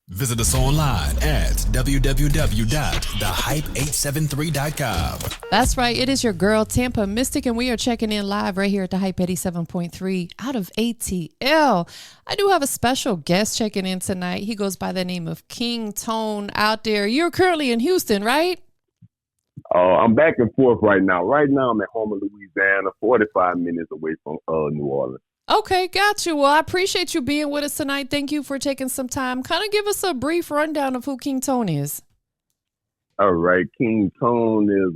Visit us online at www.thehype873.com. That's right. It is your girl, Tampa Mystic, and we are checking in live right here at the Hype 87.3 out of ATL. I do have a special guest checking in tonight. He goes by the name of Kvng out there. You're currently in Houston, right? I'm back and forth right now. Right now, I'm at home in Louisiana, 45 minutes away from New Orleans. Okay, got you. Well, I appreciate you being with us tonight. Thank you for taking some time. Kind of give us a brief rundown of who Kvng is. All right, Kvng is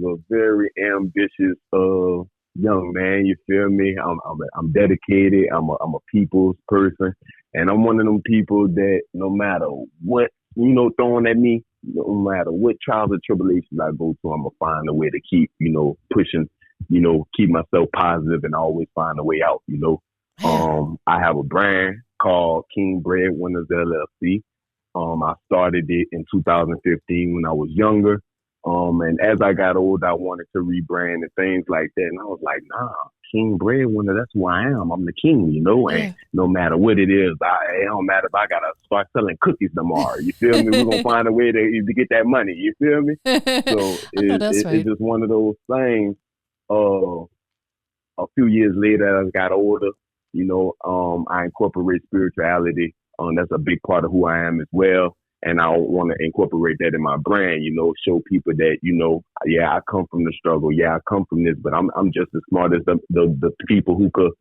a very ambitious young man. You feel me? I'm dedicated. I'm a people's person, and I'm one of them people that no matter what thrown at me, no matter what trials and tribulations I go through, I'm gonna find a way to keep pushing, keep myself positive and always find a way out. I have a brand called Kvng Winners LLC. I started it in 2015 when I was younger. And as I got older, I wanted to rebrand and things like that. And I was like, nah, Kvng Winner, that's who I am. I'm the king, and no matter what it is, it don't matter if I got to start selling cookies tomorrow. You feel me? We're going to find a way to get that money. You feel me? So it's just one of those things. A few years later, as I got older, I incorporate spirituality. That's a big part of who I am as well. And I want to incorporate that in my brand, show people that, I come from the struggle. Yeah, I come from this, but I'm just as smart as the people who could,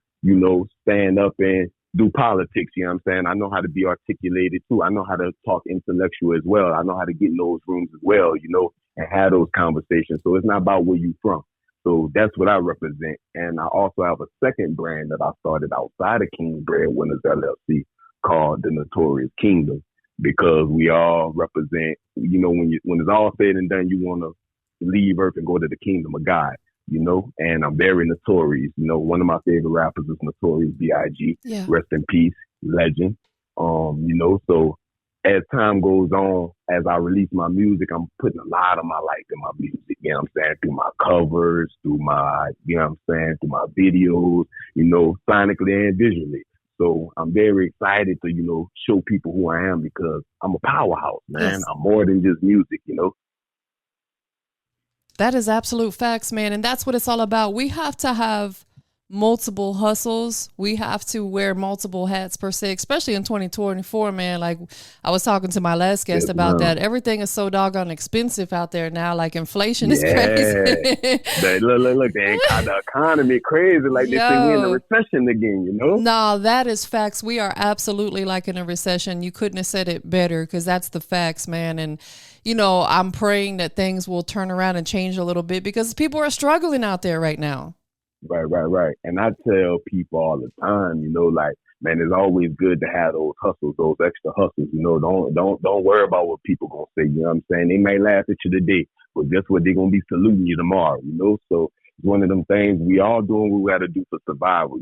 stand up and do politics. You know what I'm saying? I know how to be articulated too. I know how to talk intellectual as well. I know how to get in those rooms as well, and have those conversations. So it's not about where you from. So that's what I represent. And I also have a second brand that I started outside of Kvng Winners LLC called the Notorious Kingdom, because we all represent, when it's all said and done, you want to leave Earth and go to the kingdom of God, and I'm very notorious. One of my favorite rappers is Notorious B.I.G. Yeah. Rest in peace, legend. So as time goes on, as I release my music, I'm putting a lot of my life in my music, through my covers, through my, through my videos, sonically and visually. So I'm very excited to, show people who I am, because I'm a powerhouse, man. Yes. I'm more than just music, That is absolute facts, man. And that's what it's all about. We have to have multiple hustles. We have to wear multiple hats per se, especially in 2024, man. Like I was talking to my last guest about that. Everything is so doggone expensive out there now. Like inflation is crazy. Look, the economy crazy. Like they say we in a recession again, No, that is facts. We are absolutely like in a recession. You couldn't have said it better, because that's the facts, man. And I'm praying that things will turn around and change a little bit, because people are struggling out there right now. Right. And I tell people all the time, man, it's always good to have those hustles, those extra hustles. Don't worry about what people gonna say. You know what I'm saying? They may laugh at you today, but guess what? They're gonna be saluting you tomorrow. So it's one of them things we all doing what we got to do for survival.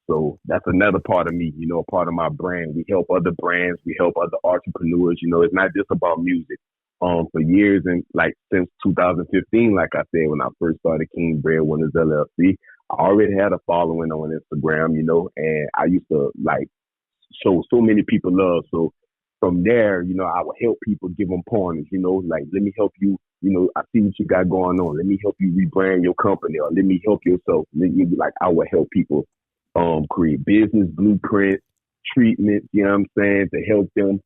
So that's another part of me. A part of my brand. We help other brands. We help other entrepreneurs. It's not just about music. For years, and like since 2015, like I said, when I first started Kvng Winners LLC, I already had a following on Instagram, and I used to like show so many people love. So from there, I would help people, give them pointers, like, let me help you, I see what you got going on. Let me help you rebrand your company, or let me help yourself. I would help people create business blueprints, treatments, to help them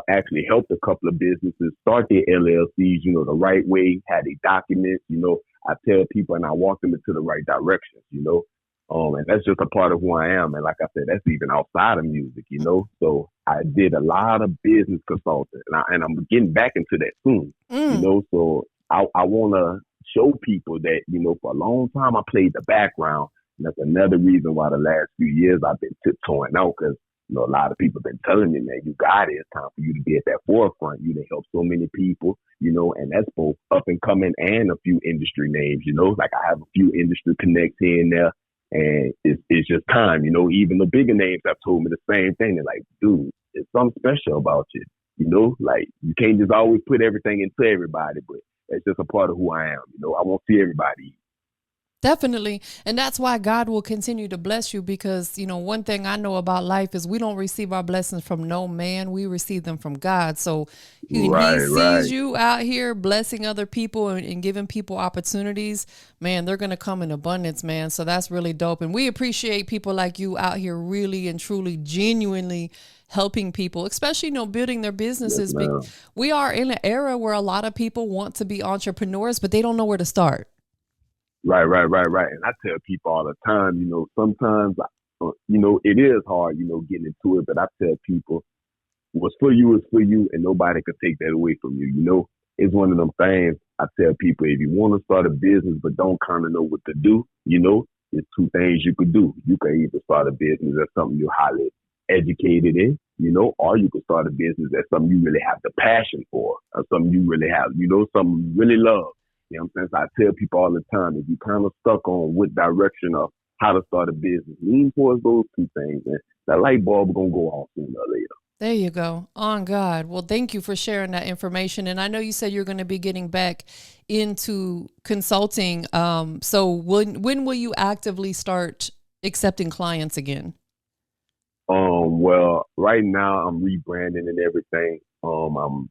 actually helped a couple of businesses start their LLCs, the right way, had their documents, I tell people and I walk them into the right directions, and that's just a part of who I am. And like I said, that's even outside of music, so I did a lot of business consulting, and I'm getting back into that soon, so I want to show people that, for a long time I played the background. And that's another reason why the last few years I've been tiptoeing out, because a lot of people have been telling me, man, you got it. It's time for you to be at that forefront. You done help so many people, and that's both up and coming and a few industry names, like I have a few industry connects here and there, and it's just time, even the bigger names have told me the same thing. They're like, dude, there's something special about you, like you can't just always put everything into everybody, but it's just a part of who I am. I won't see everybody. Definitely. And that's why God will continue to bless you because, one thing I know about life is we don't receive our blessings from no man. We receive them from God. So when he sees you out here blessing other people and giving people opportunities, man, they're going to come in abundance, man. So that's really dope. And we appreciate people like you out here really and truly, genuinely helping people, especially, building their businesses. Yes, we are in an era where a lot of people want to be entrepreneurs, but they don't know where to start. Right. And I tell people all the time, sometimes, it is hard, getting into it, but I tell people what's for you is for you and nobody can take that away from you. It's one of them things I tell people, if you want to start a business but don't kind of know what to do, there's two things you could do. You can either start a business that's something you're highly educated in, or you can start a business that's something you really have the passion for, or something you really have, something you really love. You know what I'm saying? So I tell people all the time, if you kind of stuck on what direction of how to start a business, lean towards those two things, and that light bulb going to go off sooner or later. There you go. On God. Well, thank you for sharing that information. And I know you said you're going to be getting back into consulting. So when will you actively start accepting clients again? Well, right now I'm rebranding and everything. I'm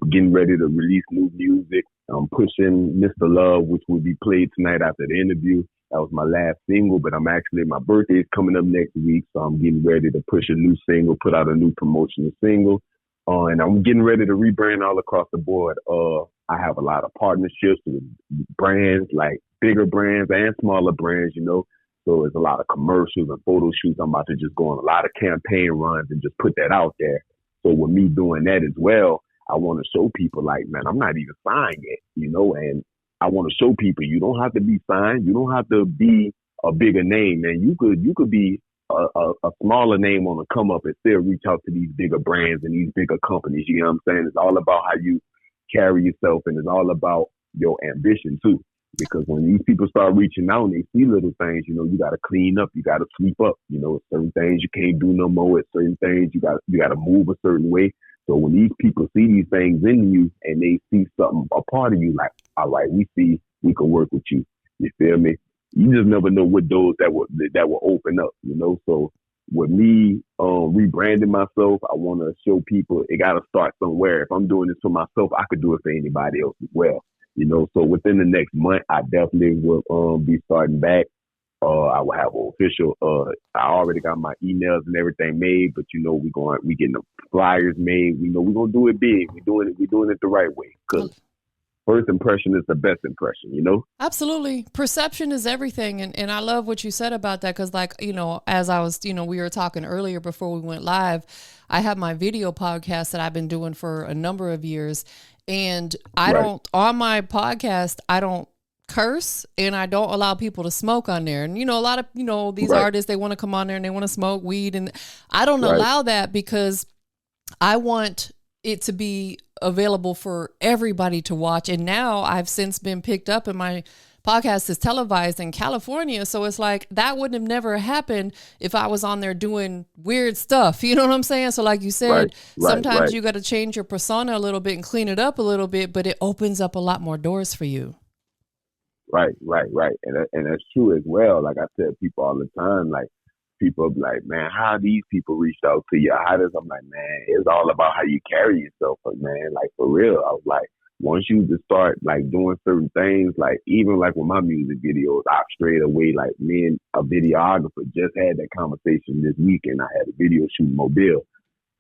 getting ready to release new music. I'm pushing Mr. Love, which will be played tonight after the interview. That was my last single, but my birthday is coming up next week, so I'm getting ready to push a new single, put out a new promotional single, and I'm getting ready to rebrand all across the board. I have a lot of partnerships with brands, like bigger brands and smaller brands, So there's a lot of commercials and photo shoots. I'm about to just go on a lot of campaign runs and just put that out there. So with me doing that as well, I want to show people like, man, I'm not even signed yet, and I want to show people you don't have to be signed. You don't have to be a bigger name, man. You could be a smaller name on the come up and still reach out to these bigger brands and these bigger companies. You know what I'm saying? It's all about how you carry yourself, and it's all about your ambition too. Because when these people start reaching out and they see little things, you got to clean up, you got to sweep up, certain things you can't do no more. At certain things you got to move a certain way. So when these people see these things in you and they see something, a part of you, like, all right, we see we can work with you. You feel me? You just never know what doors that will open up, So with me rebranding myself, I want to show people it got to start somewhere. If I'm doing this for myself, I could do it for anybody else as well. So within the next month, I definitely will be starting back. I will have an official. I already got my emails and everything made, but we getting the flyers made. We're gonna do it big. We're doing it the right way, because first impression is the best impression. Absolutely. Perception is everything. And I love what you said about that. Cause as I was, we were talking earlier before we went live, I have my video podcast that I've been doing for a number of years. And on my podcast, I don't curse and I don't allow people to smoke on there. And, a lot of, these artists, they want to come on there and they want to smoke weed. And I don't allow that because I want it to be available for everybody to watch. And now I've since been picked up and my podcast is televised in California. So it's like that wouldn't have never happened if I was on there doing weird stuff. You know what I'm saying? So like you said, sometimes you got to change your persona a little bit and clean it up a little bit, but it opens up a lot more doors for you. Right. And that's true as well. Like I tell people all the time, like people be like, man, how these people reached out to you? I'm like, man, it's all about how you carry yourself. But man, like for real, I was like, once you just start like doing certain things, like even like with my music videos, I straight away, like me and a videographer just had that conversation this weekend. I had a video shoot in Mobile,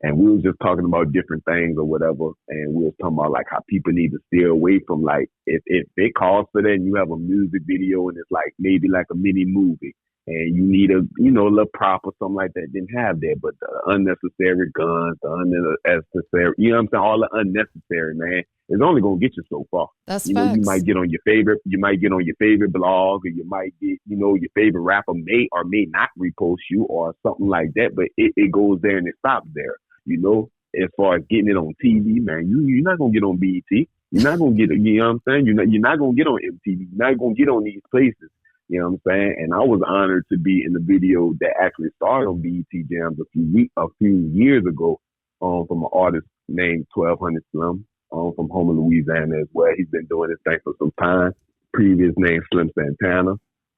and we was just talking about different things or whatever. And we was talking about like how people need to steer away from like, if it calls for that and you have a music video and it's like maybe like a mini movie and you need a little prop or something like that, didn't have that. But the unnecessary guns, the unnecessary, all the unnecessary, man, it's only gonna get you so far. That's facts. You might get on your favorite blog, or you might get, your favorite rapper may or may not repost you or something like that. But it goes there and it stops there. As far as getting it on TV, man, you're not gonna get on BET. You're not gonna get it. You know what I'm saying? You're not gonna get on MTV. You're not gonna get on these places. You know what I'm saying? And I was honored to be in the video that actually started on BET Jams a few years ago, from an artist named 1200 Slim, from home in Louisiana as well. He's been doing this thing for some time. previous name Slim Santana.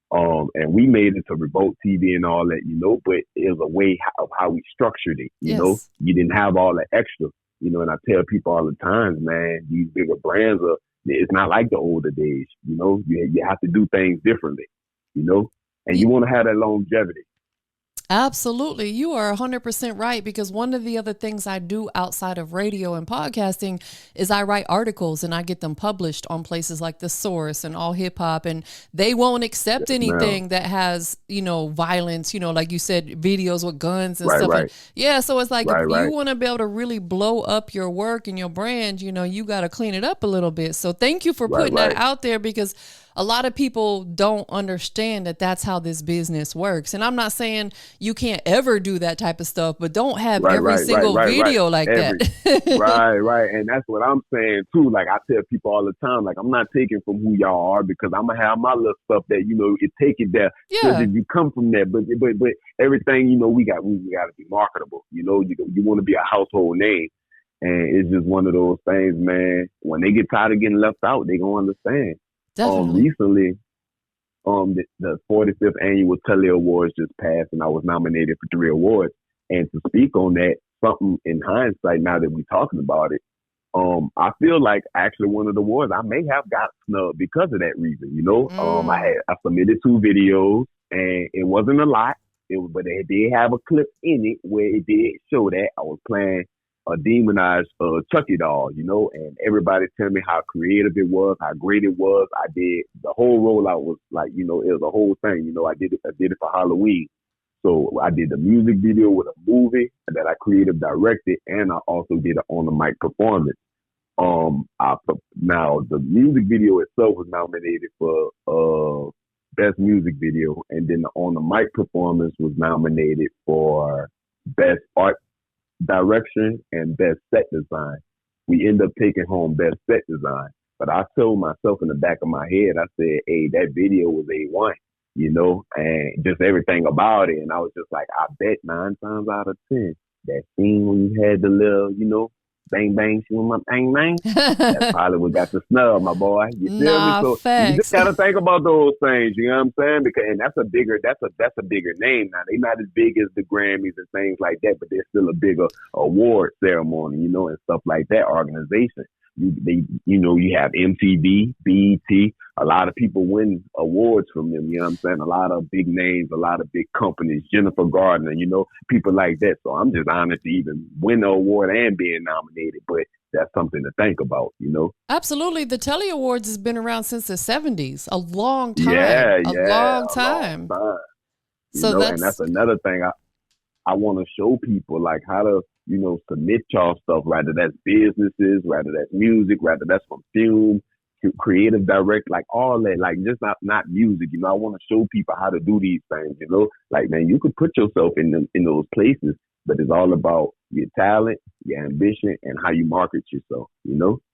And we made it to Revolt TV and all that, but it was a way of how we structured it, you know? You didn't have all the extra, and I tell people all the time, man, these bigger brands it's not like the older days, you have to do things differently, and you want to have that longevity. Absolutely. You are 100% right, because one of the other things I do outside of radio and podcasting is I write articles and I get them published on places like The Source and All Hip Hop, and they won't accept anything that has, violence, like you said, videos with guns and stuff. And so it's like, if you want to be able to really blow up your work and your brand, you got to clean it up a little bit. So thank you for putting that out there, because a lot of people don't understand that that's how this business works. And I'm not saying you can't ever do that type of stuff, but don't have every single video like that. Right. And that's what I'm saying too. Like I tell people all the time, like I'm not taking from who y'all are, because I'm gonna have my little stuff that, it take it there. Because if you come from there, but everything, we got to be marketable. You want to be a household name. And it's just one of those things, man. When they get tired of getting left out, they gonna understand. Recently, the 45th annual Telly Awards just passed, and I was nominated for 3 awards. And to speak on that, something in hindsight, now that we're talking about it, I feel like actually one of the awards I may have got snubbed because of that reason. I submitted 2 videos, and it wasn't a lot. But it did have a clip in it where it did show that I was playing a demonized Chucky doll, and everybody tell me how creative it was, how great it was. I did the whole rollout was like, it was a whole thing. I did it for Halloween. So I did the music video with a movie that I creative directed, and I also did an on the mic performance. Now the music video itself was nominated for best music video, and then the on the mic performance was nominated for best art direction and best set design. We end up taking home best set design, but I told myself in the back of my head, I said, hey, that video was A1, and just everything about it. And I was just like, I bet 9 times out of 10 that scene when you had the little, bang bang, she was my bang bang. That's probably what got the snub, my boy. You feel me? So facts. You just gotta think about those things. You know what I'm saying? Because that's a bigger name now. They're not as big as the Grammys and things like that, but they're still a bigger award ceremony, and stuff like that. Organization. You have MTV, BET. A lot of people win awards from them. You know what I'm saying? A lot of big names, a lot of big companies. Jennifer Gardner, people like that. So I'm just honored to even win the award and being nominated. But that's something to think about, Absolutely. The Telly Awards has been around since the 70s. A long time. A long time. So and that's another thing I want to show people, like how to, submit y'all stuff, whether that's businesses, whether that's music, whether that's from film, to creative direct, like all that, like just not music. I want to show people how to do these things, like, man, you could put yourself in those places, but it's all about your talent, your ambition, and how you market yourself,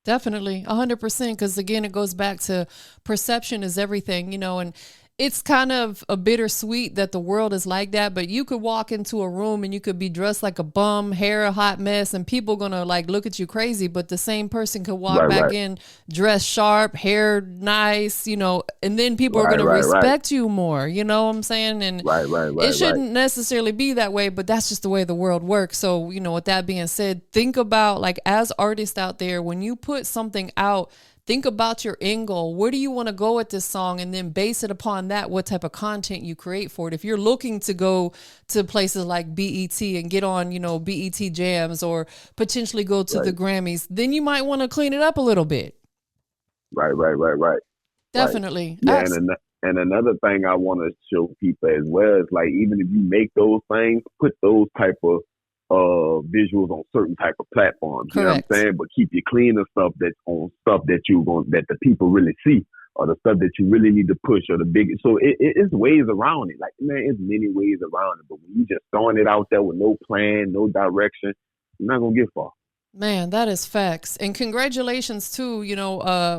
Definitely, 100%, because again, it goes back to perception is everything, and it's kind of a bittersweet that the world is like that, but you could walk into a room and you could be dressed like a bum, hair a hot mess, and people gonna like look at you crazy, but the same person could walk back in dressed sharp, hair nice, and then people are gonna respect you more, you know what I'm saying? And it shouldn't necessarily be that way, but that's just the way the world works. So, with that being said, think about, like, as artists out there, when you put something out, think about your end goal. Where do you want to go with this song? And then base it upon that, what type of content you create for it. If you're looking to go to places like BET and get on, BET jams, or potentially go to the Grammys, then you might want to clean it up a little bit. Right. Definitely. Yeah, and another thing I want to show people as well is, like, even if you make those things, put those type of visuals on certain type of platforms. Correct. You know what I'm saying? But keep your cleaner stuff that's on stuff that that the people really see, or the stuff that you really need to push, or the big. So it's ways around it. Like, man, it's many ways around it. But when you just throwing it out there with no plan, no direction, you're not gonna get far. Man, that is facts. And congratulations too,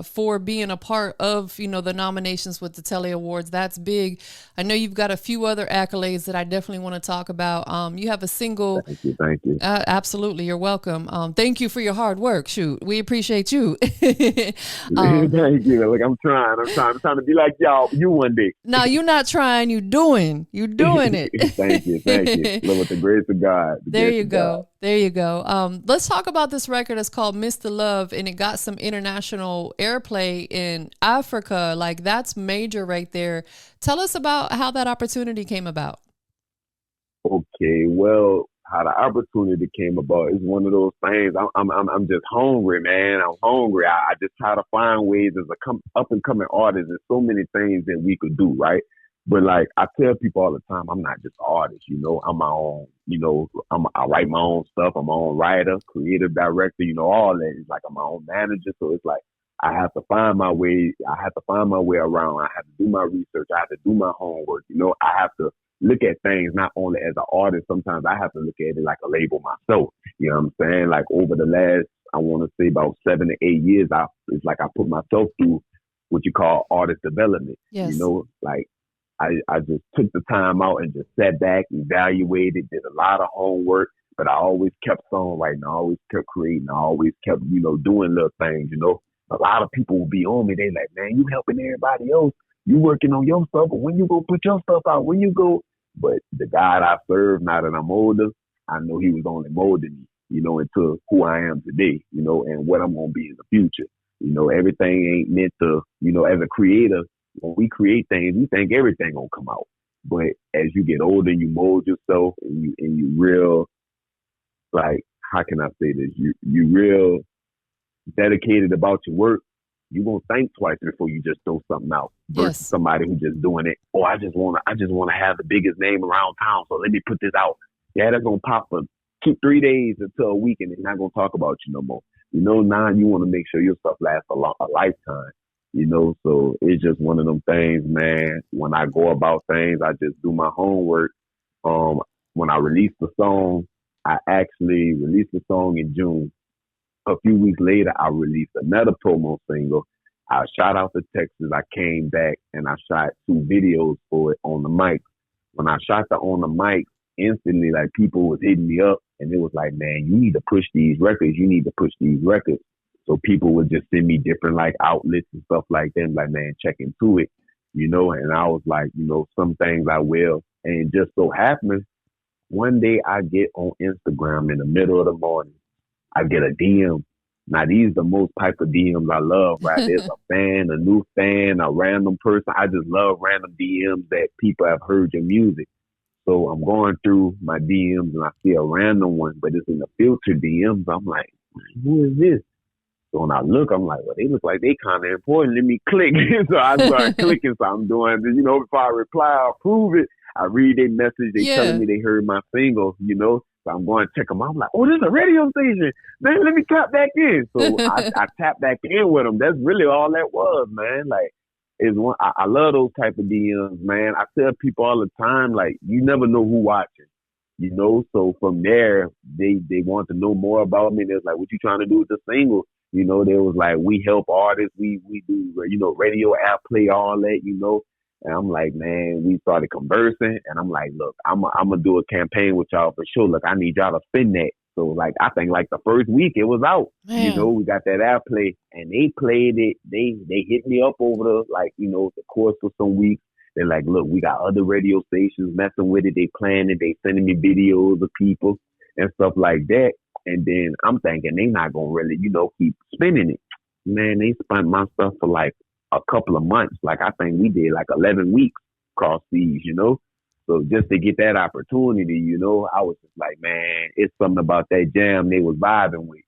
for being a part of, the nominations with the Telly Awards. That's big. I know you've got a few other accolades that I definitely want to talk about. You have a single. Thank you. Absolutely. You're welcome. Thank you for your hard work. Shoot. We appreciate you. Thank you. Look, I'm trying to be like you one day. No, you're not trying. You're doing it. Thank you. Love with the grace of God. There you go. Let's talk about this record. It's called Mr. Love, and it got some international airplay in Africa. Like, that's major right there. Tell us about how that opportunity came about. Okay, well, how the opportunity came about is one of those things. I'm just hungry, man. I'm hungry. I just try to find ways as a up and coming artist. There's so many things that we could do, right? But like I tell people all the time, I'm not just an artist, I'm my own, I write my own stuff. I'm my own writer, creative director, all that. It's like I'm my own manager. So it's like I have to find my way. I have to find my way around. I have to do my research. I have to do my homework. I have to look at things not only as an artist. Sometimes I have to look at it like a label myself. You know what I'm saying? Like over the last, I want to say about 7 to 8 years, it's like I put myself through what you call artist development. Yes. Like I just took the time out and just sat back, evaluated, did a lot of homework, but I always kept songwriting. I always kept creating. I always kept, doing little things, A lot of people will be on me. They like, man, you helping everybody else. You working on your stuff, but when you go put your stuff out, when you go. But the God I serve, now that I'm older, I know he was only molding me, into who I am today, and what I'm going to be in the future. Everything ain't meant to, as a creator, when we create things, we think everything gonna come out. But as you get older, you mold yourself and you real, like, how can I say this? You real dedicated about your work. You're gonna think twice before you just throw something out versus somebody who's just doing it. Oh, I just wanna have the biggest name around town, so let me put this out. Yeah, that's gonna pop for 2-3 days until a week, and they're not gonna talk about you no more. Now you want to make sure your stuff lasts a lifetime. So it's just one of them things, man. When I go about things, I just do my homework. When I released the song, I actually released the song in June. A few weeks later, I released another promo single. I shot out to Texas. I came back and I shot 2 videos for it on the mic. When I shot on the mic, instantly, like, people was hitting me up and it was like, man, you need to push these records. You need to push these records. So people would just send me different like outlets and stuff like that. Like, man, check into it, and I was like, some things I will. And just so happens, one day I get on Instagram in the middle of the morning. I get a DM. Now, these are the most type of DMs I love, right? There's a fan, a new fan, a random person. I just love random DMs that people have heard your music. So I'm going through my DMs and I see a random one, but it's in the filtered DMs. I'm like, who is this? So when I look, I'm like, well, they look like they kind of important. Let me click. So I start clicking. So I'm doing this, before I reply, I'll approve it. I read their message. They telling me they heard my single, So I'm going to check them out. I'm like, oh, this is a radio station. Man, let me tap back in. So I tap back in with them. That's really all that was, man. Like, I love those type of DMs, man. I tell people all the time, like, you never know who watching. So from there, they want to know more about me. They're like, what you trying to do with the single? They was like, we help artists. We do, radio airplay, all that, And I'm like, man, we started conversing. And I'm like, look, I'm going to do a campaign with y'all for sure. Look, I need y'all to spin that. So, like, I think, like, the first week it was out. Man. We got that airplay. And they played it. They hit me up over the course of some weeks. They're like, look, we got other radio stations messing with it. They playing it. They sending me videos of people and stuff like that. And then I'm thinking they not going to really, keep spinning it. Man, they spun my stuff for like a couple of months. Like, I think we did like 11 weeks cross seas, So just to get that opportunity, I was just like, man, it's something about that jam they was vibing with,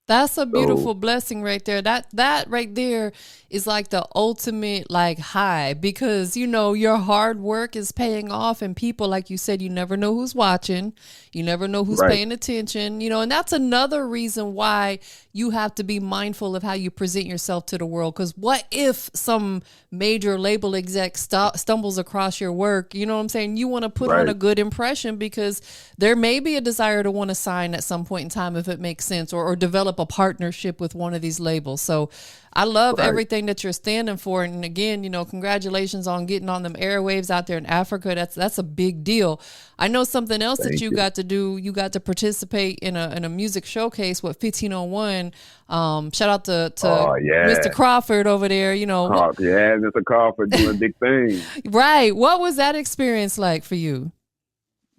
That's a So beautiful blessing right there. That right there is like the ultimate like high, because you know your hard work is paying off, and people, like you said, you never know who's watching, you never know who's right, paying attention, you know, and that's another reason why you have to be mindful of how you present yourself to the world. Because what if some major label exec stumbles across your work? You know what I'm saying? You want to put on right, a good impression, because there may be a desire to want to sign at some point in time if it makes sense, or develop a partnership with one of these labels. So I love right. everything that you're standing for. And again, you know, congratulations on getting on them airwaves out there in Africa. That's a big deal. I know something else that Thank you you. got to do. You got to participate in a music showcase with 1501. Shout out to Oh Mr. yeah, Crawford over there. You know, Carl, yeah, Mr. Crawford doing big things. right. What was that experience like for you?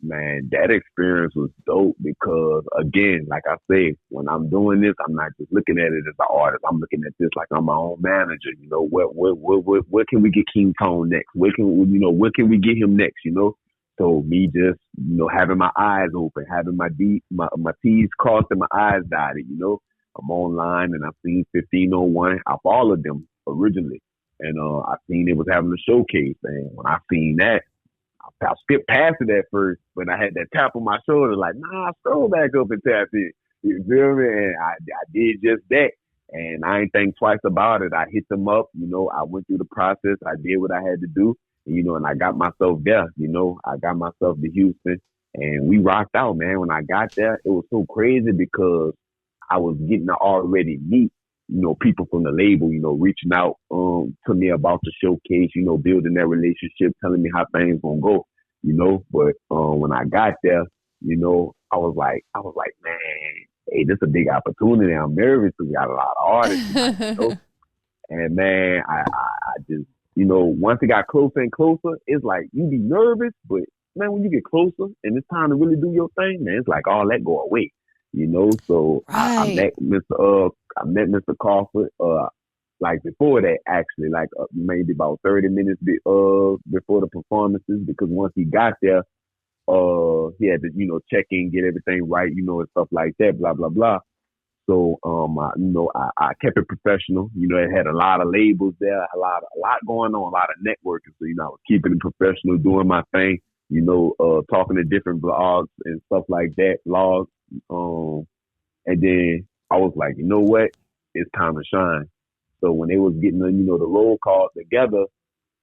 Man, that experience was dope because, again, like I say, when I'm doing this, I'm not just looking at it as an artist. I'm looking at this like I'm my own manager. You know, where can we get King Tone next? Where can we get him next? You know, so me just, having my eyes open, having my T's crossed and my eyes dotted. You know, I'm online and I've seen 1501. I followed them originally, and I seen it was having a showcase, and when I seen that, I skipped past it at first, but I had that tap on my shoulder, like, nah, scroll back up and tap in. You feel me? And I did just that. And I ain't think twice about it. I hit them up, I went through the process. I did what I had to do, and I got myself there, I got myself to Houston, and we rocked out, man. When I got there, it was so crazy because I was getting to already meet people from the label, reaching out to me about the showcase, building that relationship, telling me how things gonna go, But when I got there, I was like, man, hey, this is a big opportunity. I'm nervous because we got a lot of artists, And man, I just, once it got closer and closer, it's like you be nervous, but man, when you get closer and it's time to really do your thing, man, it's like all that go away. So Right. I met Mr. Crawford, like before that, actually, like maybe about 30 minutes before the performances, because once he got there, he had to, check in, get everything right, and stuff like that, blah, blah, blah. So, I kept it professional. It had a lot of labels there, a lot going on, a lot of networking. So, I was keeping it professional, doing my thing, talking to different blogs and stuff like that, blogs. And then I was like, you know what? It's time to shine. So when they was getting the roll call together,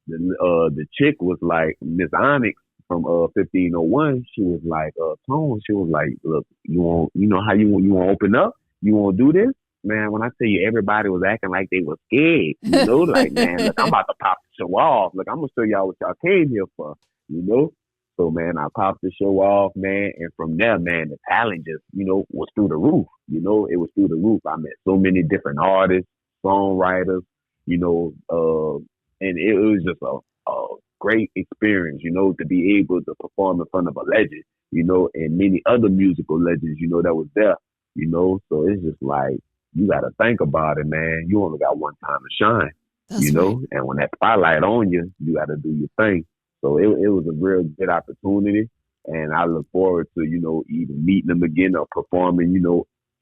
the chick was like Miss Onyx from 1501. She was like, Tone. She was like, look, you want, how you want to open up? You want to do this? Man, when I tell you everybody was acting like they was scared, like, man, look, I'm about to pop the show off. Look, I'm gonna show y'all what y'all came here for. So, man, I popped the show off, man. And from there, man, the talent just, was through the roof. It was through the roof. I met so many different artists, songwriters, and it was just a great experience, to be able to perform in front of a legend, and many other musical legends, that was there, So it's just like, you got to think about it, man. You only got one time to shine, That's right. and when that spotlight on you, you got to do your thing. So it was a real good opportunity, and I look forward to, either meeting him again or performing,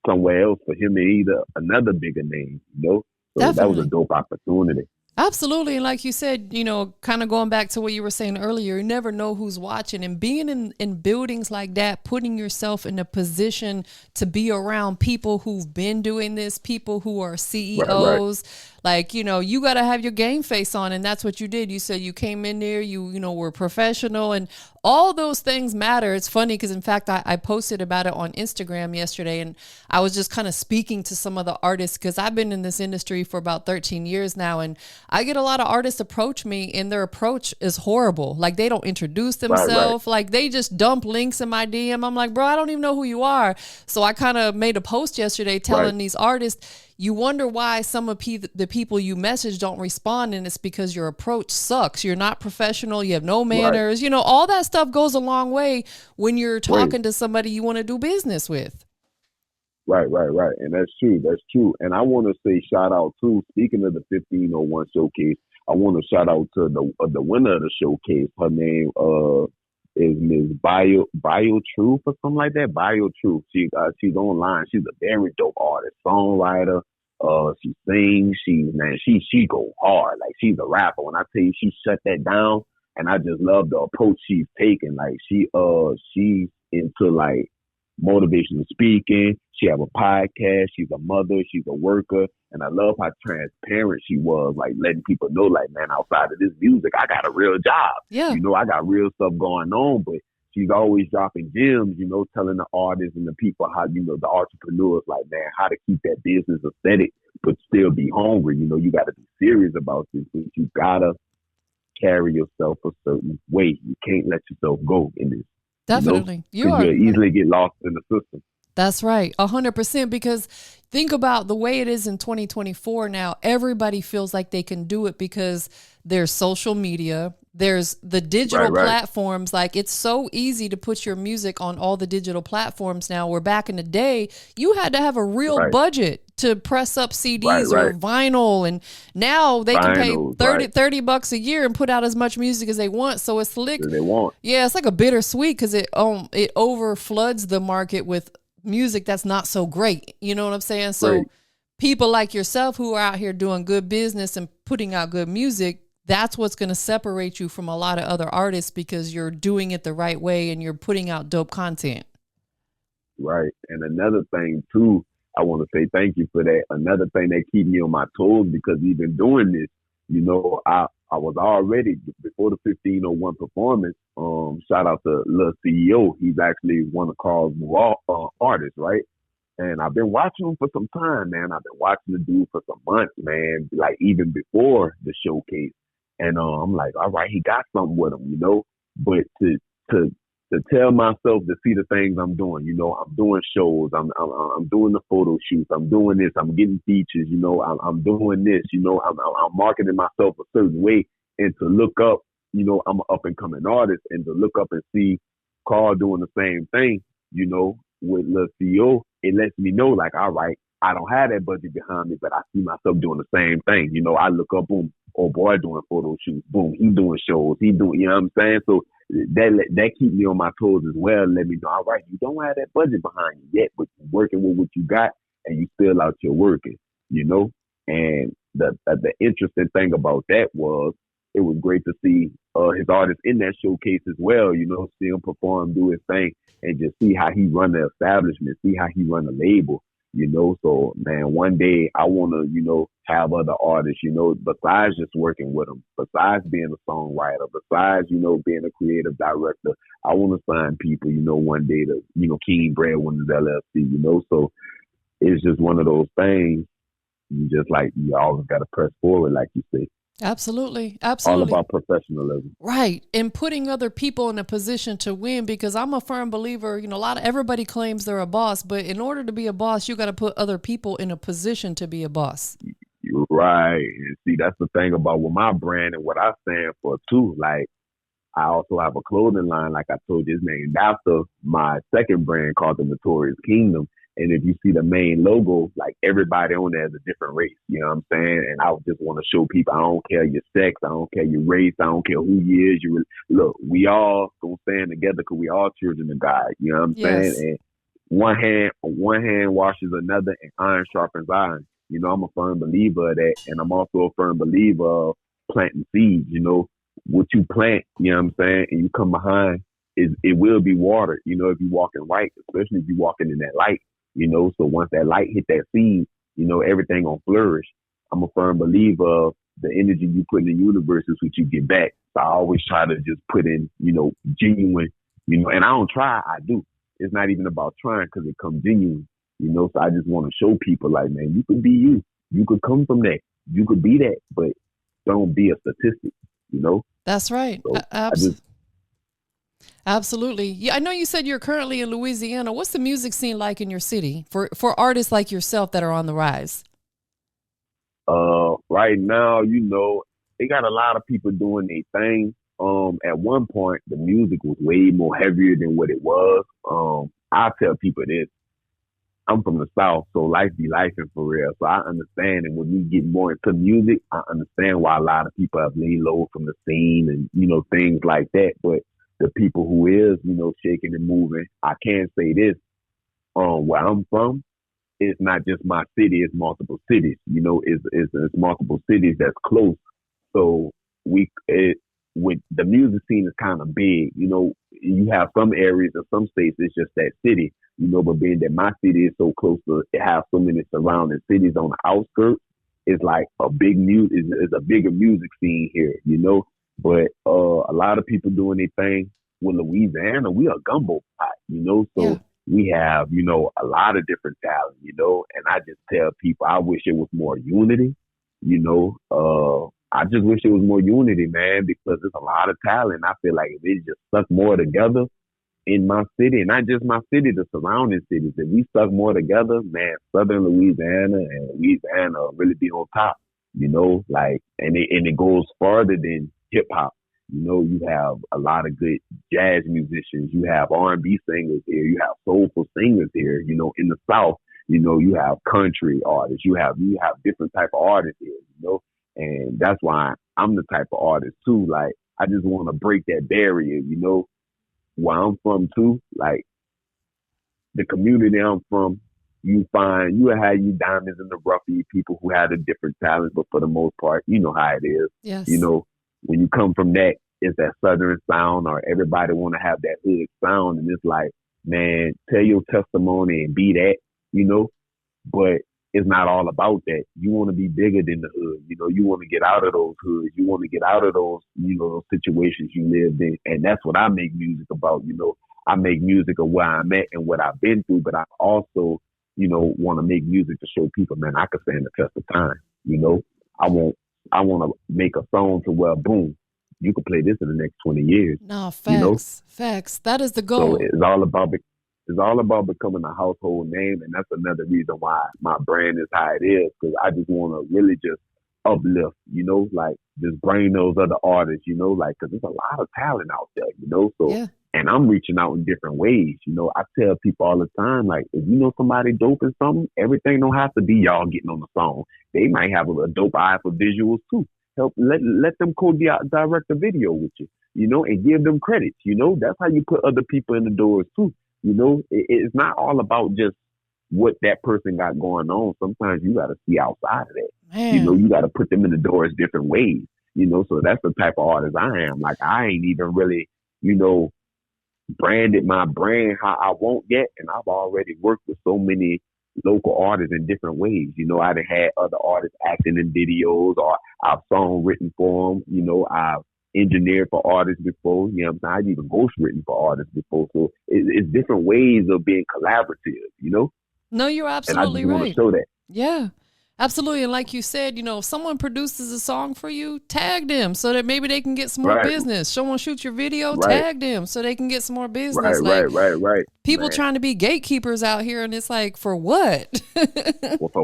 somewhere else for him and either another bigger name. So that was a Definitely. dope opportunity. Absolutely. And like you said, kind of going back to what you were saying earlier, you never know who's watching, and being in buildings like that, putting yourself in a position to be around people who've been doing this, people who are Right, CEOs, like, you got to have your game face on. And that's what you did. You said you came in there, you were professional, and all those things matter. It's funny because, in fact, I posted about it on Instagram yesterday, and I was just kind of speaking to some of the artists because I've been in this industry for about 13 years now. And I get a lot of artists approach me, and their approach is horrible. Like, they don't introduce right, themselves. Like, they just dump links in my DM. I'm like, bro, I don't even know who you are. So I kind of made a post yesterday right, telling these artists, you wonder why some of the people you message don't respond, and it's because your approach sucks. You're not professional. You have no right, manners. All that stuff goes a long way when you're right, talking to somebody you want to do business with. right. And that's true. That's true. And I want to say shout out too, speaking of the 1501 showcase, I want to shout out to the winner of the showcase. Her name, is Miss Bio Truth or something like that. Bio Truth. She's online. She's a very dope artist, songwriter. She sings. She go hard. Like, she's a rapper. When I tell you, she shut that down, and I just love the approach she's taking. Like, she's into like motivational speaking. She have a podcast. She's a mother. She's a worker. And I love how transparent she was, like letting people know, like, man, outside of this music, I got a real job. Yeah. You know, I got real stuff going on, but she's always dropping gems, you know, telling the artists and the people how, you know, the entrepreneurs, like, man, how to keep that business aesthetic, but still be hungry. You know, you got to be serious about this, but you got to carry yourself a certain way. You can't let yourself go in this. Definitely. You'll easily get lost in the system. That's right. 100%. Because think about the way it is in 2024 now. Everybody feels like they can do it because there's social media. There's the digital platforms. Like, it's so easy to put your music on all the digital platforms now, where back in the day, you had to have a real budget to press up CDs or vinyl. And now they can pay $30 a year and put out as much music as they want. So it's slick. They want. Yeah, it's like a bittersweet, because it overfloods the market with music that's not so great. You know what I'm saying? So people like yourself who are out here doing good business and putting out good music, that's what's going to separate you from a lot of other artists, because you're doing it the right way and you're putting out dope content. Right. And another thing too, I want to say thank you for that. Another thing that keep me on my toes, because even doing this, you know, I was already, before the 1501 performance, shout out to Lil CEO. He's actually one of Carl's artists, right? And I've been watching him for some time, man. I've been watching the dude for some months, man, like even before the showcase. And I'm like, all right, he got something with him, you know. But to tell myself to see the things I'm doing, you know, I'm doing shows, I'm doing the photo shoots, I'm doing this, I'm getting features, you know, I'm doing this, you know, I'm marketing myself a certain way, and to look up, you know, I'm an up and coming artist, and to look up and see Carl doing the same thing, you know, with Lil CEO, it lets me know, like, all right, I don't have that budget behind me, but I see myself doing the same thing. You know, I look up, boom, oh boy, doing photo shoots, boom, he doing shows, he doing, you know what I'm saying? So that keeps me on my toes as well. Let me know, all right, you don't have that budget behind you yet, but you're working with what you got, and you still out here working, you know? And the interesting thing about that was, it was great to see his artists in that showcase as well, you know, see him perform, do his thing, and just see how he run the establishment, see how he run the label, you know. So, man, one day I want to, you know, have other artists, you know, besides just working with them, besides being a songwriter, besides, you know, being a creative director, I want to sign people, you know, one day to, you know, King Breadwinners LLC, you know. So it's just one of those things. You just, like, you always got to press forward, like you say. Absolutely. All about professionalism. Right. And putting other people in a position to win, because I'm a firm believer, you know, everybody claims they're a boss, but in order to be a boss, you got to put other people in a position to be a boss. You're right. And see, that's the thing about with my brand and what I stand for too. Like, I also have a clothing line, like I told you, it's named after my second brand called the Notorious Kingdom. And if you see the main logo, like, everybody on there is a different race. You know what I'm saying? And I just want to show people, I don't care your sex, I don't care your race, I don't care who you is. Look, we all gonna stand together because we all children of God. You know what I'm saying? And one hand washes another, and iron sharpens iron. You know, I'm a firm believer of that, and I'm also a firm believer of planting seeds. You know, what you plant, you know what I'm saying, and you come behind, it will be watered. You know, if you're walking right, especially if you're walking in that light. You know, so once that light hit that seed, you know, everything gonna flourish. I'm a firm believer of the energy you put in the universe is what you get back. So I always try to just put in, you know, genuine, you know, and I don't try, I do. It's not even about trying, because it comes genuine, you know. So I just want to show people, like, man, you could be you. You could come from that. You could be that, but don't be a statistic, you know. That's right. So Absolutely. Yeah, I know you said you're currently in Louisiana. What's the music scene like in your city for artists like yourself that are on the rise? Right now, you know, they got a lot of people doing their thing. At one point, the music was way more heavier than what it was. I tell people this. I'm from the South, so life be lifing for real. So I understand, and when we get more into music, I understand why a lot of people have laid low from the scene and, you know, things like that. But the people who is, shaking and moving. I can say this, where I'm from, it's not just my city, it's multiple cities. It's multiple cities that's close. So with the music scene is kind of big. You have some areas or some states, it's just that city, but being that my city is so close to it have so many surrounding cities on the outskirts, it's like a big is a bigger music scene here. But a lot of people doing their thing. With Louisiana, we a gumbo pot, so Yeah. we have, a lot of different talent, and I just tell people I wish it was more unity, I just wish it was more unity, man, because there's a lot of talent. I feel like if it just stuck more together in my city, and not just my city, the surrounding cities, if we stuck more together, man, Southern Louisiana and Louisiana will really be on top, and it goes farther than hip hop. You have a lot of good jazz musicians. You have R&B singers here. You have soulful singers here. In the South, you have country artists. You have different type of artists here. And that's why I'm the type of artist too. Like I just want to break that barrier. Where I'm from too. Like the community I'm from, you have you diamonds in the rough, you people who have a different talents, but for the most part, you know how it is. Yes. When you come from that, it's that Southern sound, or everybody want to have that hood sound. And it's like, man, tell your testimony and be that, but it's not all about that. You want to be bigger than the hood. You want to get out of those hoods. You want to get out of those, those situations you lived in. And that's what I make music about. I make music of where I'm at and what I've been through, but I also, want to make music to show people, man, I can stand the test of time. I want to make a song to where, boom, you can play this in the next 20 years. No, facts. Facts. That is the goal. So it's all about becoming a household name, and that's another reason why my brand is how it is, because I just want to really just uplift, like just bring those other artists, like, because there's a lot of talent out there, so, yeah. And I'm reaching out in different ways, I tell people all the time, like, if you know somebody dope in something, everything don't have to be y'all getting on the song. They might have a dope eye for visuals too. Let them co-direct a video with you, and give them credits, that's how you put other people in the doors too. It's not all about just what that person got going on. Sometimes you got to see outside of that. Man. You got to put them in the doors different ways, so that's the type of artist I am. Like, I ain't even really, branded my brand how I want yet. And I've already worked with so many local artists in different ways. I done had other artists acting in videos, or I've song written for them. I've engineered for artists before. I've even ghostwritten for artists before. So it's different ways of being collaborative, No, you're absolutely and I just want to show that. Yeah, absolutely. And like you said, if someone produces a song for you, tag them so that maybe they can get some more business. Someone shoots your video, tag them so they can get some more business. Right. People trying to be gatekeepers out here, and it's like, for what? Well, for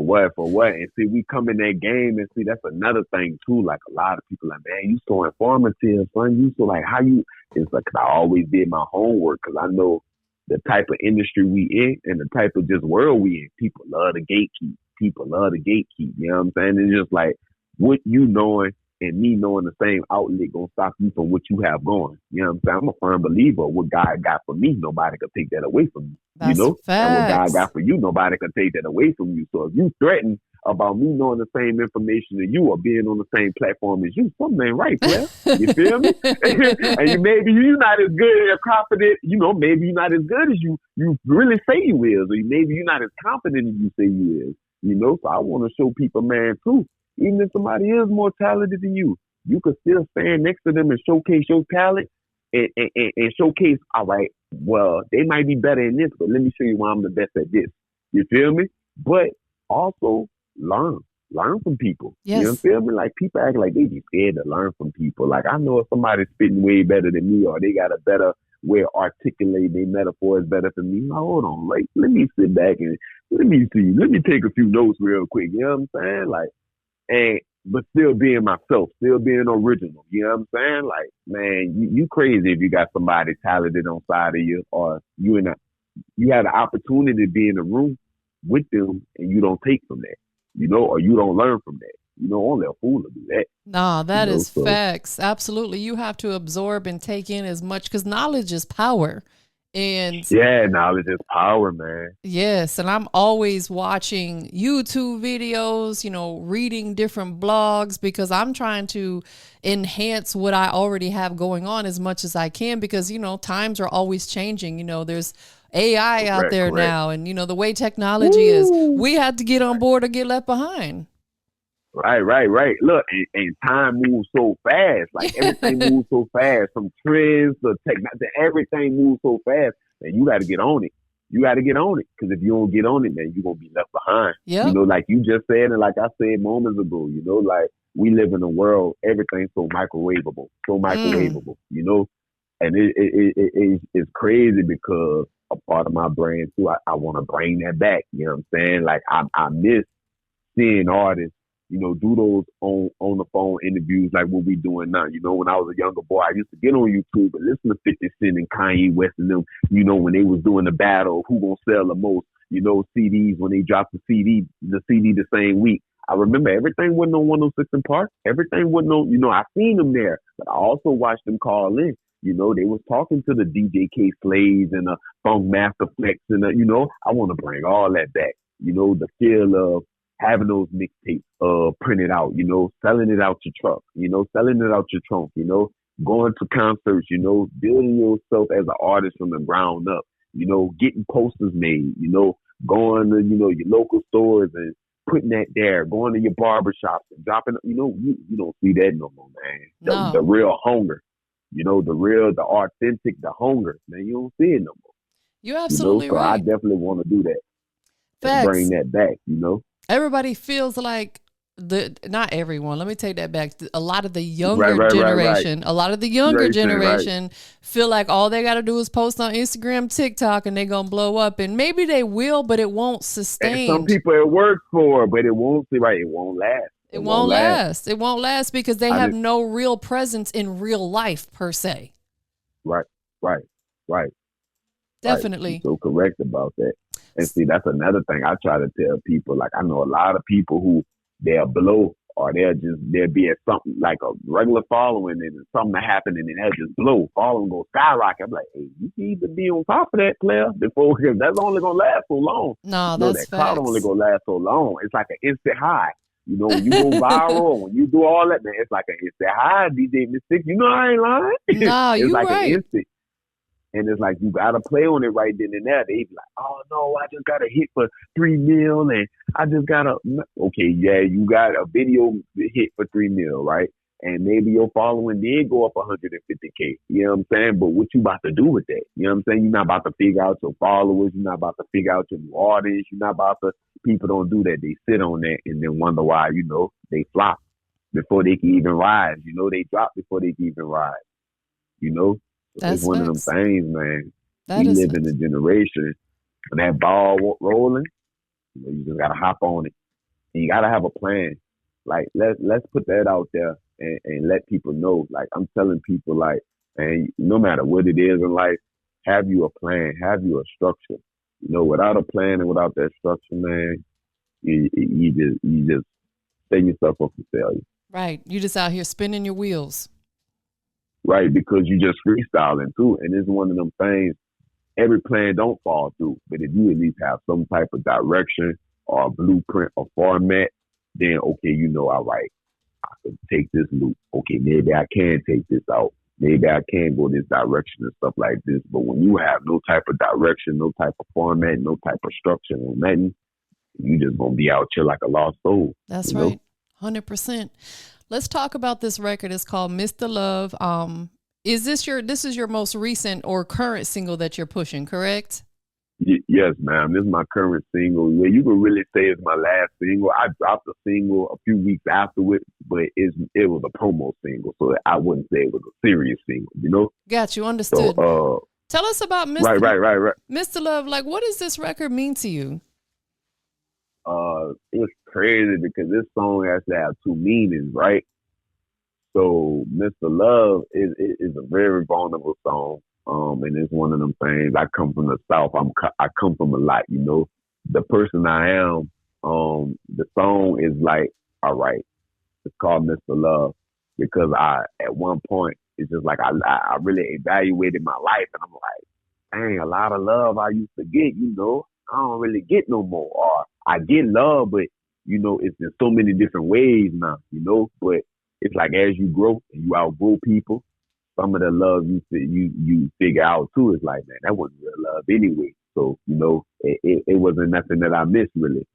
what? And see, we come in that game, and see, that's another thing too. Like, a lot of people like, man, you so informative, son. You so like, how you? It's like, I always did my homework, because I know the type of industry we in and the type of just world we in. People love to gatekeep. You know what I'm saying? It's just like, what you knowing and me knowing the same outlet gonna stop you from what you have going. You know what I'm saying? I'm a firm believer of what God got for me, nobody can take that away from me. That's And what facts. God got for you, nobody can take that away from you. So if you threaten about me knowing the same information as you, or being on the same platform as you, something ain't right, man. You feel me? And maybe you're not as good and confident, maybe you're not as good as you really say you is, or maybe you're not as confident as you say you is. So I want to show people, man, too, even if somebody is more talented than you can still stand next to them and showcase your talent and showcase, all right, well, they might be better in this, but let me show you why I'm the best at this. You feel me? But also learn from people. Yes. You feel me? Like, people act like they be scared to learn from people. Like, I know if somebody's spitting way better than me, or they got a better way of articulating their metaphors better than me, hold on, like, let me sit back and let me take a few notes real quick. You know what I'm saying? Like, but still being myself, still being original. You know what I'm saying? Like, man, you crazy if you got somebody talented on side of you, or you have the opportunity to be in a room with them and you don't take from that, or you don't learn from that. You know, only a fool will do that. Nah, that You know, is so facts. Absolutely. You have to absorb and take in as much because knowledge is power. And yeah, knowledge is power, man. yes, and I'm always watching YouTube videos, you know, reading different blogs because I'm trying to enhance what I already have going on as much as I can because, you know, times are always changing. You know, there's AI out Correct, there correct. now, and, you know, the way technology is, we have to get on board or get left behind. Right. Look, and time moves so fast. Like everything moves so fast. From trends to technology, everything moves so fast. And you got to get on it. You got to get on it because if you don't get on it, then you're gonna be left behind. Yep. You know, like you just said, and like I said moments ago. You know, like we live in a world, everything's so microwavable, You know, and it's crazy because a part of my brand too. I want to bring that back. You know what I'm saying? Like I miss seeing artists, you know, do those on the phone interviews like what we doing now. You know, when I was a younger boy, I used to get on YouTube and listen to 50 Cent and Kanye West and them, you know, when they was doing the battle, who gonna sell the most, you know, CDs when they dropped the CD the same week. I remember everything wasn't on 106 in Park. Everything wasn't on, you know, I seen them there, but I also watched them call in. You know, they was talking to the DJ K Slaves and the Funk Master Flex and you know, I want to bring all that back. You know, the feel of having those mixtapes printed out, you know, selling it out your truck, you know, selling it out your trunk, you know, going to concerts, you know, building yourself as an artist from the ground up, you know, getting posters made, you know, going to, you know, your local stores and putting that there, going to your barbershops and dropping, you know, you don't see that no more, man. The real hunger, you know, the authentic, the hunger, man, you don't see it no more. You're absolutely you know? So right. I definitely want to do that. Facts. Bring that back, you know. Everybody feels like not everyone, let me take that back. A lot of the younger generation, a lot of the younger generation feel like all they got to do is post on Instagram, TikTok, and they're going to blow up. And maybe they will, but it won't sustain. And some people it works for, but it won't it won't last. It won't last. It won't last because they have no real presence in real life per se. Right. Definitely. Right. You're so correct about that. And see, that's another thing I try to tell people. Like, I know a lot of people who they'll blow or they'll be at something like a regular following and something happen and then they'll just blow. Following go skyrocket. I'm like, hey, you need to be on top of that, player, because that's only going to last so long. No, that's that cloud only going to last so long. It's like an instant high. You know, when you go viral, when you do all that, man, it's like an instant high, DJ Mystic. You know, I ain't lying. No, it's you're like right. an instant. And it's like, you got to play on it right then and there. They be like, oh, no, I just got a hit for 3 mil and I just got okay, yeah, you got a video hit for 3 mil, right? And maybe your following did go up 150K. You know what I'm saying? But what you about to do with that? You know what I'm saying? You're not about to figure out your followers. You're not about to figure out your new audience. You're not about to, people don't do that. They sit on that and then wonder why, you know, they flop before they can even rise. You know, they drop before they can even rise. You know? It's one of them things, man. We live in a generation when that ball rolling, you know, you just gotta hop on it. And you gotta have a plan. Like let's put that out there and let people know. Like I'm telling people, like, and no matter what it is in life, have you a plan, have you a structure. You know, without a plan and without that structure, man, you just set yourself up for failure. Right. You just out here spinning your wheels. Right, because you just freestyling too. And it's one of them things, every plan don't fall through. But if you at least have some type of direction or a blueprint or format, then okay, you know, all right, I can take this loop. Okay, maybe I can take this out. Maybe I can go this direction and stuff like this. But when you have no type of direction, no type of format, no type of structure, no nothing, you just gonna be out here like a lost soul. That's right. 100%. Let's talk about this record. It's called Mr. Love. This is your most recent or current single that you're pushing, correct? Yes, ma'am. This is my current single. Yeah, you can really say it's my last single. I dropped a single a few weeks afterwards, but it was a promo single, so I wouldn't say it was a serious single, you know? Got you. Understood. So, tell us about Mr. Right. Mr. Love. Like, what does this record mean to you? It's crazy because this song actually has two meanings, right? So Mr. Love is a very vulnerable song. And it's one of them things. I come from the South. I come from a lot, you know. The person I am, the song is like, all right, called Mr. Love because at one point, it's just like I really evaluated my life and I'm like, dang, a lot of love I used to get, I don't really get no more. Or I get love, but, it's in so many different ways now, but it's like as you grow and you outgrow people, some of the love you figure out too is like, man, that wasn't real love anyway. So, it wasn't nothing that I missed really.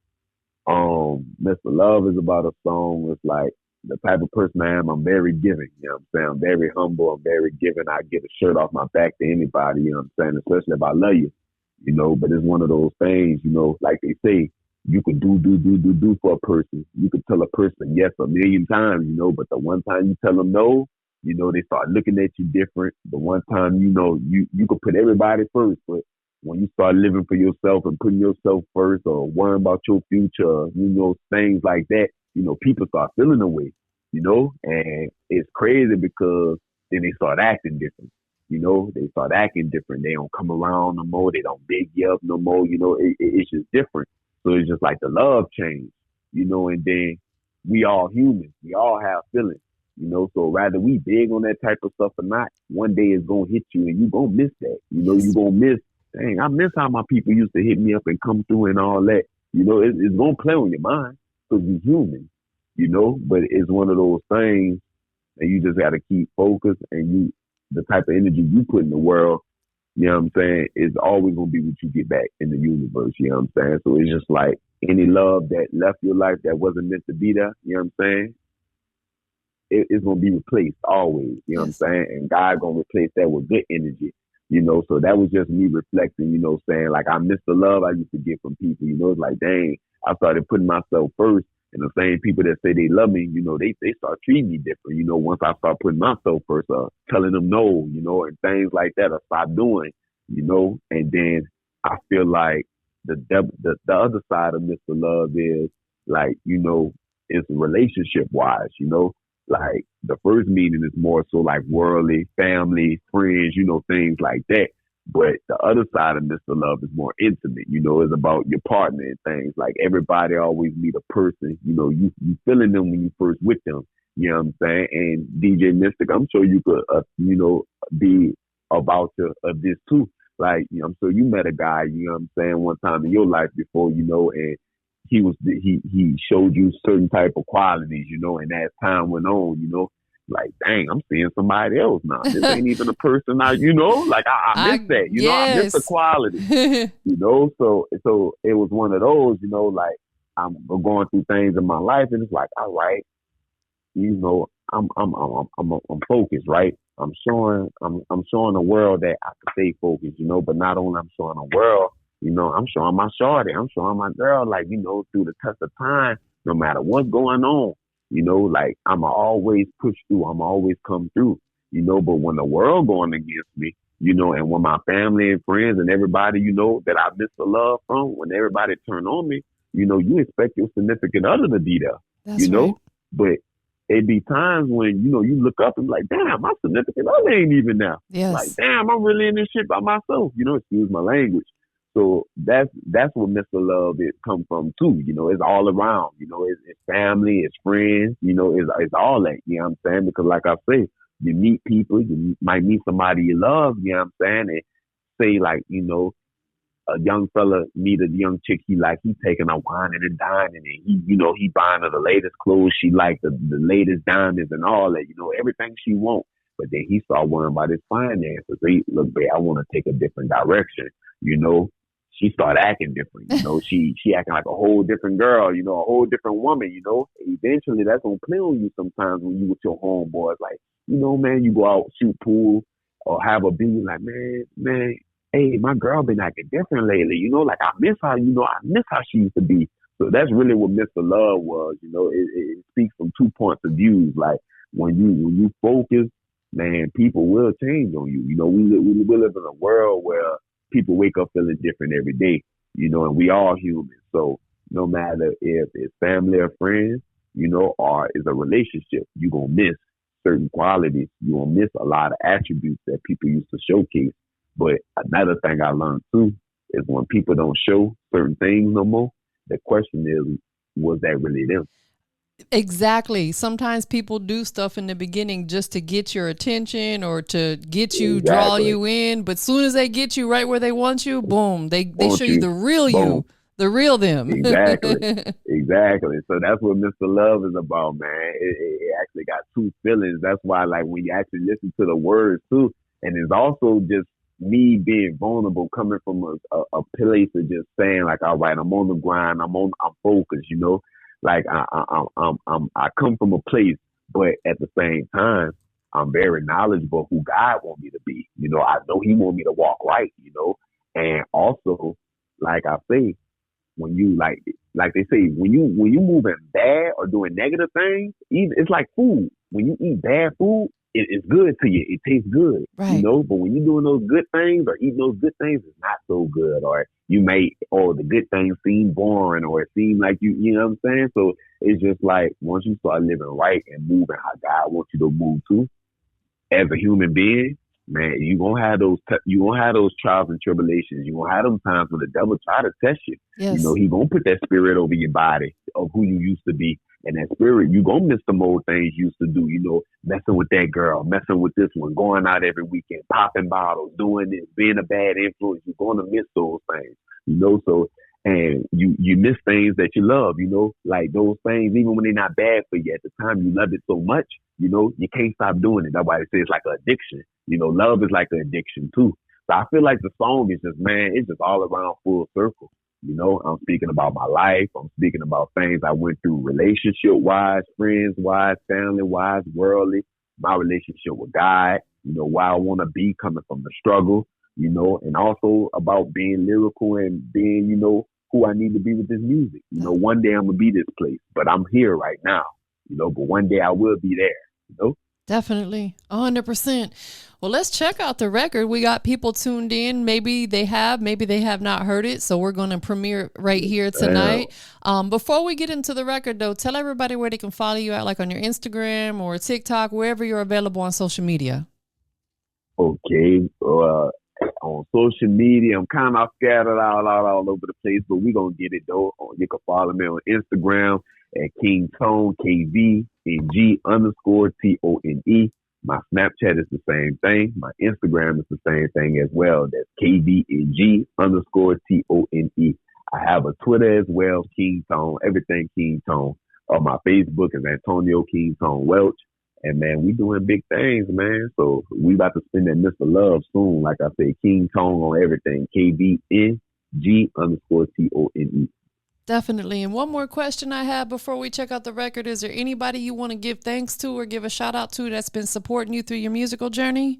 Mr. Love is about a song. It's like the type of person I am. I'm very giving. You know what I'm saying? I'm very humble. I'm very giving. I get a shirt off my back to anybody. You know what I'm saying? Especially if I love you. But it's one of those things. Like they say, you could do for a person. You could tell a person yes a million times. But the one time you tell them no, they start looking at you different. The one time, you could put everybody first, but when you start living for yourself and putting yourself first or worrying about your future, things like that, people start feeling away, and it's crazy because then they start acting different. They start acting different. They don't come around no more. They don't big you up no more. It's just different. So it's just like the love change, and then we all humans. We all have feelings, so rather we big on that type of stuff or not, one day it's going to hit you and you're going to miss that. You're going to miss, dang, I miss how my people used to hit me up and come through and all that. It's going to play on your mind because you're human, but it's one of those things that you just got to keep focused and the type of energy you put in the world, you know what I'm saying, is always going to be what you get back in the universe, you know what I'm saying? So it's just like any love that left your life that wasn't meant to be there, you know what I'm saying? It's going to be replaced always, you know what I'm saying? And God going to replace that with good energy, so that was just me reflecting, saying like I miss the love I used to get from people, it's like, dang, I started putting myself first. And the same people that say they love me, they start treating me different, once I start putting myself first, telling them no, and things like that, I stop doing, and then I feel like the other side of Mr. Love is like, it's relationship wise, like the first meaning is more so like worldly, family, friends, things like that. But the other side of Mr. Love is more intimate, it's about your partner and things. Like everybody always meet a person, you feeling them when you first with them, you know what I'm saying? And DJ Mystic, I'm sure you could, be about this too. Like, I'm sure you met a guy, you know what I'm saying, one time in your life before, and he showed you certain type of qualities, and as time went on, like, dang, I'm seeing somebody else now. This ain't even a person I, like I miss that, I miss the quality, so it was one of those, like I'm going through things in my life and it's like, all right, I'm focused, right? I'm showing the world that I can stay focused, but not only I'm showing the world, I'm showing my shorty, I'm showing my girl, like, through the test of time, no matter what's going on, like I'm always push through, I'm always come through, but when the world going against me, and when my family and friends and everybody, that I miss the love from, when everybody turn on me, you expect your significant other to be there, That's right. But it be times when, you look up and be like, damn, my significant other ain't even there. Yes. Like, damn, I'm really in this shit by myself, excuse my language. So that's what Mr. Love is come from too. It's all around. It's family, it's friends. It's all that. You know what I'm saying? Because like I say, you meet people, you might meet somebody you love. You know what I'm saying? And say like, a young fella meet a young chick he taking her whining and dining, and he buying her the latest clothes. She like the latest diamonds and all that. Everything she wants. But then he start worrying about his finances. So look, babe, I want to take a different direction. She started acting different, she acting like a whole different girl, a whole different woman, Eventually that's gonna play on you sometimes when you with your homeboys, like, man, you go out, shoot pool or have a beer, like, man, hey, my girl been acting different lately, like I miss how, I miss how she used to be. So that's really what Mr. Love was, it speaks from 2 points of view. Like when you focus, man, people will change on you. We live in a world where people wake up feeling different every day, and we all human. So no matter if it's family or friends, or it's a relationship, you're going to miss certain qualities. You're going to miss a lot of attributes that people used to showcase. But another thing I learned too is when people don't show certain things no more, the question is, was that really them? Exactly. Sometimes people do stuff in the beginning just to get your attention or to get you, draw Exactly. you in. But soon as they get you right where they want you, boom, they show Won't you you? the real Boom. you, the real them. Exactly. Exactly. So that's what Mr. Love is about, man. It actually got two feelings. That's why, like, when you actually listen to the words too, and it's also just me being vulnerable, coming from a place of just saying, like, all right, I'm on the grind, I'm focused, you know, like I come from a place, but at the same time, I'm very knowledgeable of who God want me to be. You know, I know He want me to walk right, you know, and also, like I say, when you like they say when you moving bad or doing negative things, even it's like food. When you eat bad food, it's good to you. It tastes good, you Right. know. But when you're doing those good things or eating those good things, it's not so good. Or you may, or the good things seem boring, or it seem like you know what I'm saying. So it's just like once you start living right and moving how God wants you to move to, as a human being, man, you gonna have those trials and tribulations. You gonna have them times when the devil try to test you. You know, Yes. he gonna put that spirit over your body of who you used to be. And that spirit, you gonna miss the old things you used to do, you know, messing with that girl, messing with this one, going out every weekend, popping bottles, doing this, being a bad influence. You're gonna miss those things, you know. So and you miss things that you love, you know, like those things, even when they're not bad for you. At the time, you love it so much, you know, you can't stop doing it. That's why they say it's like an addiction. You know, love is like an addiction too. So I feel like the song is just, man, it's just all around full circle. You know, I'm speaking about my life. I'm speaking about things I went through relationship wise, friends wise, family wise, worldly, my relationship with God, you know, why I want to be coming from the struggle, you know, and also about being lyrical and being, you know, who I need to be with this music. You know, one day I'm gonna be this place, but I'm here right now. You know, but one day I will be there. You know. Definitely, 100%. Well, let's check out the record. We got people tuned in. Maybe they have not heard it. So we're going to premiere right here tonight. Before we get into the record, though, tell everybody where they can follow you at, like on your Instagram or TikTok, wherever you're available on social media. Okay. On social media, I'm kind of scattered all over the place, but we're going to get it, though. You can follow me on Instagram at King Tone, KVNG_TONE. My Snapchat is the same thing. My Instagram is the same thing as well. That's KVNG_TONE. I have a Twitter as well, King Tone, everything King Tone. My Facebook is Antonio King Tone Welch. And man, we doing big things, man. So we about to spin that Mr. Love soon. Like I said, King Tone on everything. KVNG_TONE. Definitely. And one more question I have before we check out the record. Is there anybody you want to give thanks to or give a shout out to that's been supporting you through your musical journey?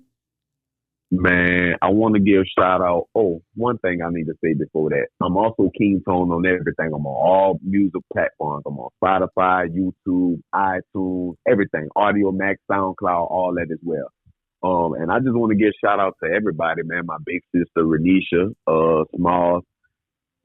Man, I want to give a shout out. Oh, one thing I need to say before that. I'm also King Tone on everything. I'm on all music platforms. I'm on Spotify, YouTube, iTunes, everything. Audio Max, SoundCloud, all that as well. And I just want to give a shout out to everybody, man. My big sister, Renisha, Small.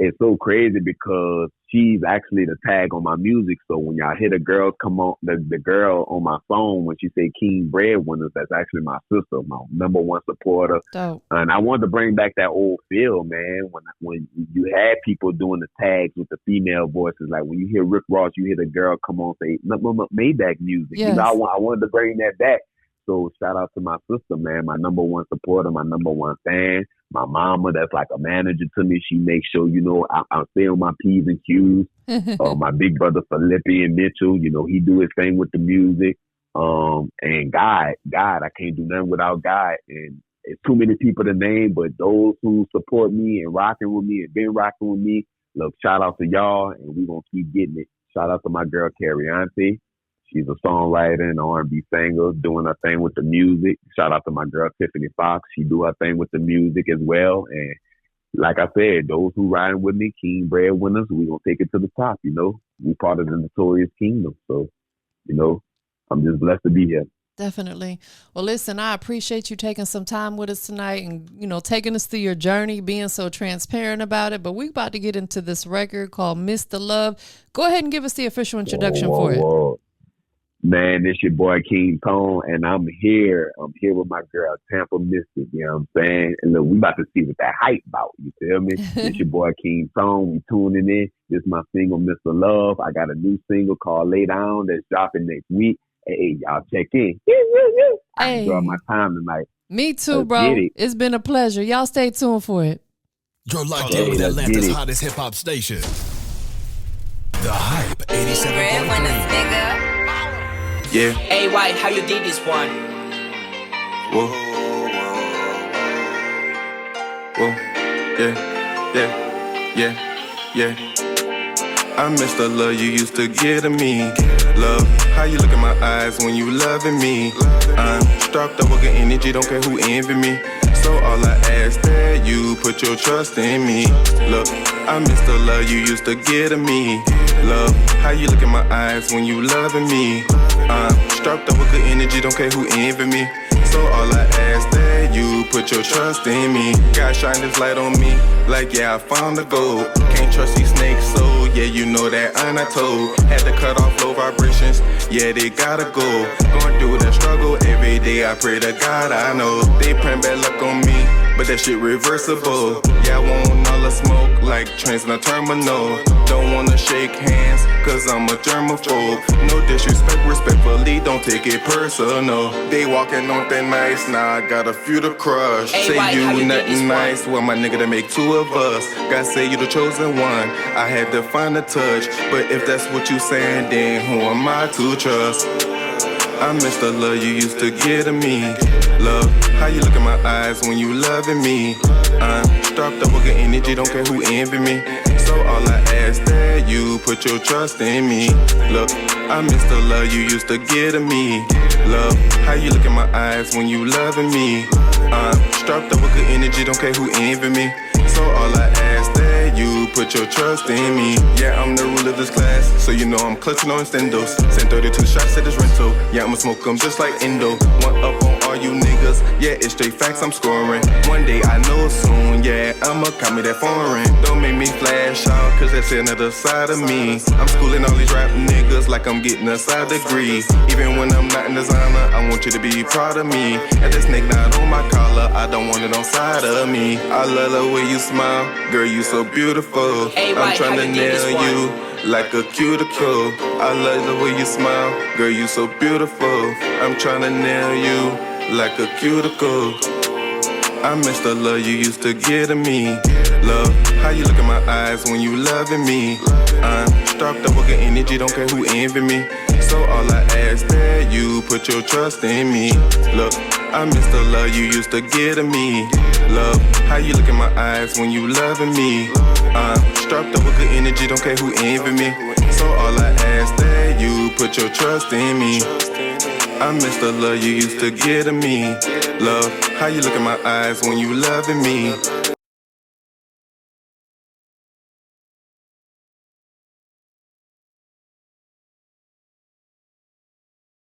It's so crazy because she's actually the tag on my music. So when y'all hear the girls come on, the girl on my phone, when she say King Breadwinners, that's actually my sister, my number one supporter. Dope. And I wanted to bring back that old feel, man. When you had people doing the tags with the female voices, like when you hear Rick Ross, you hear the girl come on and say Maybach music. Yes. You know, I wanted to bring that back. So shout out to my sister, man, my number one supporter, my number one fan. My mama, that's like a manager to me. She makes sure, you know, I stay on my P's and Q's. My big brother Felipe and Mitchell, you know, he do his thing with the music. And God, I can't do nothing without God. And it's too many people to name, but those who support me and rocking with me and been rocking with me, look, shout out to y'all, and we gonna keep getting it. Shout out to my girl Carriante. She's a songwriter and R&B singer doing her thing with the music. Shout out to my girl Tiffany Fox. She do her thing with the music as well. And like I said, those who riding with me, King Breadwinners, we gonna take it to the top. You know, we part of the Notorious Kingdom. So, you know, I'm just blessed to be here. Definitely. Well, listen, I appreciate you taking some time with us tonight and, you know, taking us through your journey, being so transparent about it. But we're about to get into this record called Mr. Love. Go ahead and give us the official introduction for it. Man, this your boy King Tone, and I'm here. I'm here with my girl Tampa Mystic. You know what I'm saying? And look, we about to see what that hype about. You feel me? This your boy King Tone. We tuning in. This is my single, Mr. Love. I got a new single called Lay Down that's dropping next week. Hey, y'all check in. I enjoy my time tonight. Me too, bro. It's been a pleasure. Y'all stay tuned for it. You're locked in with Atlanta's hottest hip hop station, The Hype 87.3. Yeah. Hey, White, how you did this one? Whoa. Whoa. Yeah. I miss the love you used to give to me. Love, how you look in my eyes when you loving me. I'm strapped up with good energy, don't care who envy me. So all I ask that you put your trust in me. Look, I miss the love you used to give to me. Love, how you look in my eyes when you loving me. I'm strapped up with good energy, don't care who envy me. So all I ask that you put your trust in me. God shine this light on me, like yeah I found the gold. Can't trust these snakes, so yeah you know that I'm not told. Had to cut off low vibrations, yeah they gotta go. Going through that struggle every day, I pray to God I know. They praying bad luck on me, but that shit reversible. Yeah I want all the smoke like trains in a terminal. Don't wanna shake hands, cause I'm a germaphobe. No disrespect, respectfully, don't take it personal. They walking on thin ice, now I got a few to crush. Hey, say you nothing nice, well my nigga to make two of us. God say you the chosen one, I had to find a touch. But if that's what you saying, then who am I to trust? I miss the love you used to give to me. Love, how you look in my eyes when you loving me. I'm strapped up with good energy, don't care who envy me. So all I ask that you put your trust in me. Look, I miss the love you used to give to me. Love, how you look in my eyes when you loving me. I'm strapped up with good energy, don't care who envy me. So all I ask that you put your trust in me. Yeah, I'm the ruler of this class, so you know I'm clutching on stendos. Send 32 shots at this rental. Yeah, I'ma smoke them just like Indo. One up on all you niggas. Yeah, it's straight facts I'm scoring. One day I know soon, yeah, I'ma call me that foreign. Don't make me flash out, cause that's another side of me. I'm schooling all these rap niggas like I'm getting a side degree. Even when I'm not in designer, I want you to be proud of me. And this snake not on my collar, I don't want it on side of me. I love the way you smile, girl, you so beautiful. Hey, I'm trying to nail you like a cuticle. I love the way you smile, girl, you so beautiful. I'm trying to nail you like a cuticle. I miss the love you used to give to me. Love, how you look in my eyes when you loving me. I'm strapped up with good energy, don't care who envy me. So all I ask that you put your trust in me. Look, I miss the love you used to give to me. Love, how you look in my eyes when you loving me. I'm strapped up with good energy, don't care who envy me. So all I ask that you put your trust in me. I miss the love you used to give to me. Love, how you look in my eyes when you loving me.